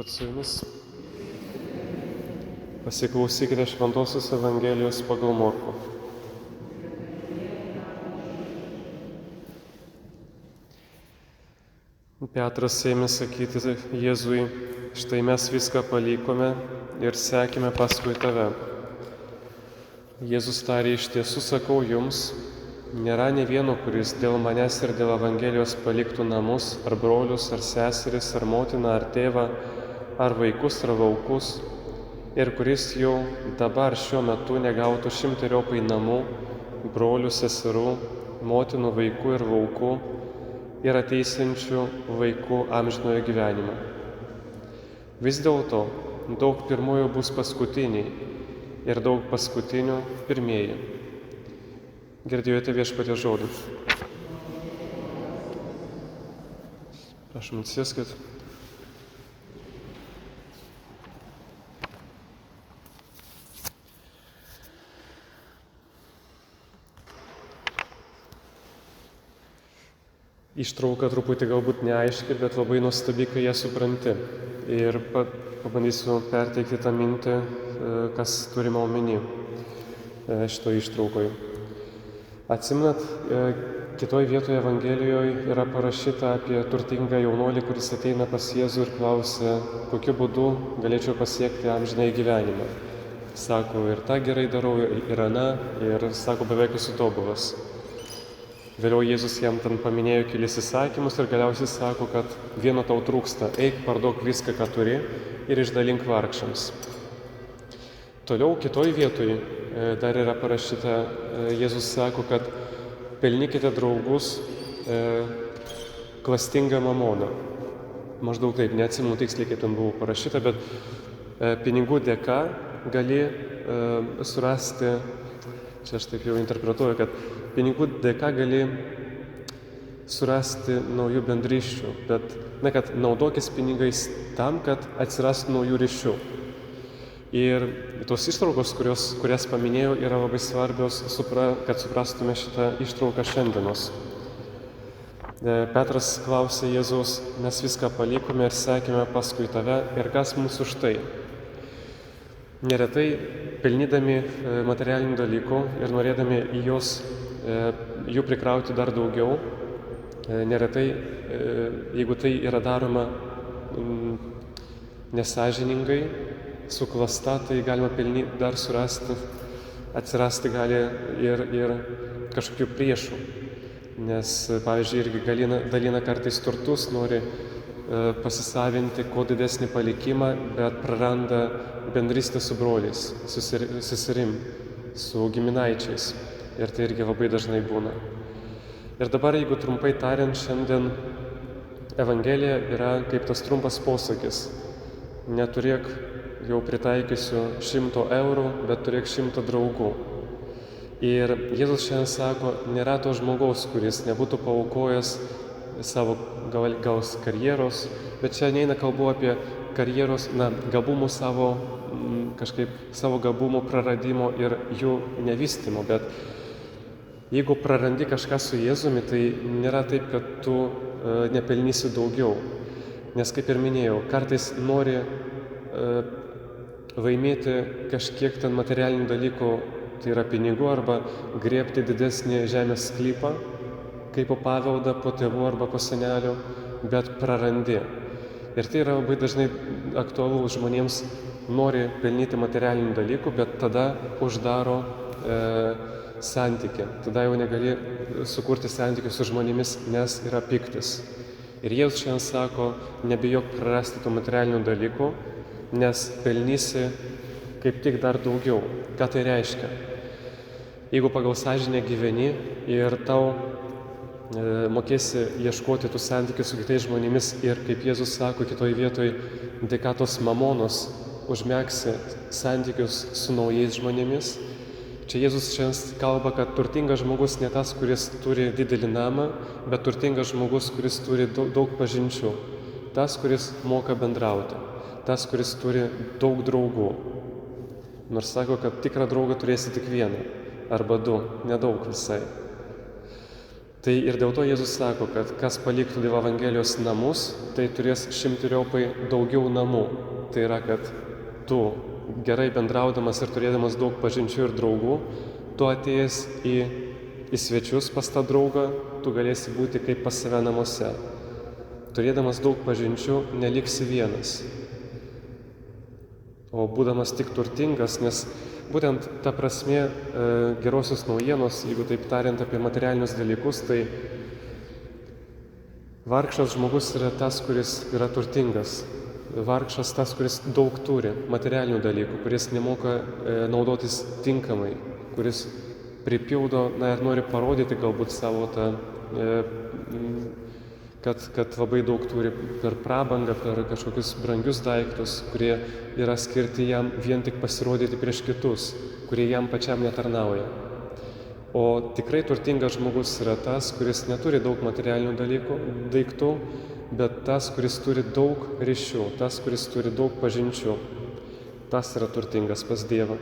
Viešpats su jumis. Pasiklausykite Šventosios Evangelijos pagal Morkų. Petras ėmė sakyti Jėzui: štai mes viską palikome ir sekime paskui tave. Jėzus tarė: iš tiesų sakau jums, nėra nė vieno, kuris dėl manęs ir dėl Evangelijos paliktų namus, ar brolius, ar seseris, ar motiną, ar tėvą, ar vaikus, ar vaikus, ir kuris jau dabar šiuo metu negautų 100-eriopai namų, brolių, seserų, motinų, vaikų ir vaikų, ir ateisiančių vaikų amžinojo gyvenimą. Vis dėlto daug pirmųjų bus paskutiniai ir daug paskutinių pirmieji. Girdėjote Viešpaties žodį. Prašom, atsisėskit. Ištrauka truputį galbūt neaiški, bet labai nuostabi, kai ją supranti. Ir pabandysiu perteikti tą mintį, kas turima omeny šito ištraukoje. Atsimenat, kitoj vietoje Evangelijoje yra parašyta apie turtingą jaunuolį, kuris ateina pas Jėzų ir klausia, kokiu būdu galėčiau pasiekti amžinąjį gyvenimą. Sako, ir tą gerai darau, ir aną, ir sako, beveik esu tobulas. Vėliau Jėzus jam ten paminėjo kelis įsakymus ir galiausiai sako, kad vieno tau trūksta: eik, parduok viską, ką turi, ir išdalink vargšams. Toliau kitoj vietoj dar yra parašyta, Jėzus sako, kad pelnykite draugus klastingą mamoną. Maždaug taip, neatsimenu tiksliai, kaip ten buvo parašyta, bet pinigų dėka gali surasti, čia aš taip jau interpretuoju, kad pinigų dėka gali surasti naujų bendryščių, bet ne, kad naudokis pinigais tam, kad atsirastų naujų ryšių. Ir tos ištraukos, kurias paminėjau, yra labai svarbios, kad suprastume šitą ištrauką šiandienos. Petras klausė Jėzaus: mes viską palikome ir sekėme paskui tave, ir kas mums už tai? Neretai, pelnydami materialinių dalykų ir norėdami jų prikrauti dar daugiau, neretai, jeigu tai yra daroma nesąžiningai, su klasta, tai galima dar surasti, atsirasti gali ir kažkokių priešų. Nes, pavyzdžiui, irgi dalina kartais turtus, nori pasisavinti kuo didesnį palikimą, bet praranda bendrystę su broliais, seserim, su giminaičiais. Ir tai irgi labai dažnai būna. Ir dabar, jeigu trumpai tariant, šiandien Evangelija yra kaip tas trumpas posakis: neturėk, jau pritaikysiu 100 eurų, bet turėk 100 draugų. Ir Jėzus šiandien sako, nėra to žmogaus, kuris nebūtų paaukojęs savo gal karjeros, bet čia neina kalbu apie karjeros, gabumų savo gabumų praradimo ir jų nevystymo, bet jeigu prarandi kažką su Jėzumi, tai nėra taip, kad tu nepelnysi daugiau. Nes, kaip ir minėjau, kartais nori laimėti kažkiek ten materialinių dalykų, tai yra pinigų, arba griebti didesnį žemės sklypą, kaip po paveldą, po tėvų arba po senelių, bet prarandi. Ir tai yra labai dažnai aktualu žmonėms, nori pelnyti materialinių dalykų, bet tada uždaro santykį. Tada jau negali sukurti santykių su žmonėmis, nes yra piktis. Ir Jėzus šiandien sako, nebijok prarasti tų materialinių dalykų, nes pelnysi kaip tik dar daugiau. Ką tai reiškia? Jeigu pagal sąžinę gyveni ir tau mokėsi ieškoti tų santykių su kitais žmonėmis ir, kaip Jėzus sako kitoj vietoj, dėka tos mamonos užmegsi santykius su naujais žmonėmis. Čia Jėzus šiandien kalba, kad turtingas žmogus ne tas, kuris turi didelį namą, bet turtingas žmogus, kuris turi daug pažinčių. Tas, kuris moka bendrauti. Tas, kuris turi daug draugų. Nors sako, kad tikrą draugą turėsi tik vieną arba du, nedaug visai. Tai ir dėl to Jėzus sako, kad kas paliktų Dievo Evangelijos namus, tai turės 100-eriopai daugiau namų. Tai yra, kad tu gerai bendraudamas ir turėdamas daug pažinčių ir draugų, tu atėjęs į svečius pas tą draugą, tu galėsi būti kaip pas save namuose. Turėdamas daug pažinčių, neliksi vienas. O būdamas tik turtingas, nes būtent ta prasme gerosios naujienos, jeigu taip tariant apie materialinius dalykus, tai vargšas žmogus yra tas, kuris yra turtingas. Vargšas tas, kuris daug turi materialinių dalykų, kuris nemoka naudotis tinkamai, kuris pripildo, ir nori parodyti galbūt savo tą, kad labai daug turi per prabangą, per kažkokius brangius daiktus, kurie yra skirti jam vien tik pasirodyti prieš kitus, kurie jam pačiam netarnauja. O tikrai turtingas žmogus yra tas, kuris neturi daug materialinių daiktų, bet tas, kuris turi daug ryšių, tas, kuris turi daug pažinčių. Tas yra turtingas pas Dievą.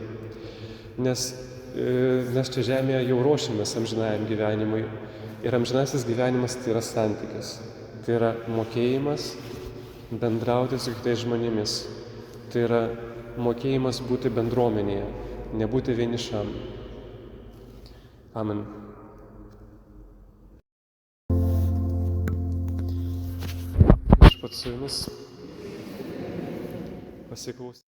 Nes čia žemėje jau ruošiamės amžinajam gyvenimui. Ir amžinasis gyvenimas tai yra santykis. Tai yra mokėjimas bendrauti su kitais žmonėmis. Tai yra mokėjimas būti bendruomenėje, nebūti vienišam. Amen. Viešpats su jumis. Pasiklausykite.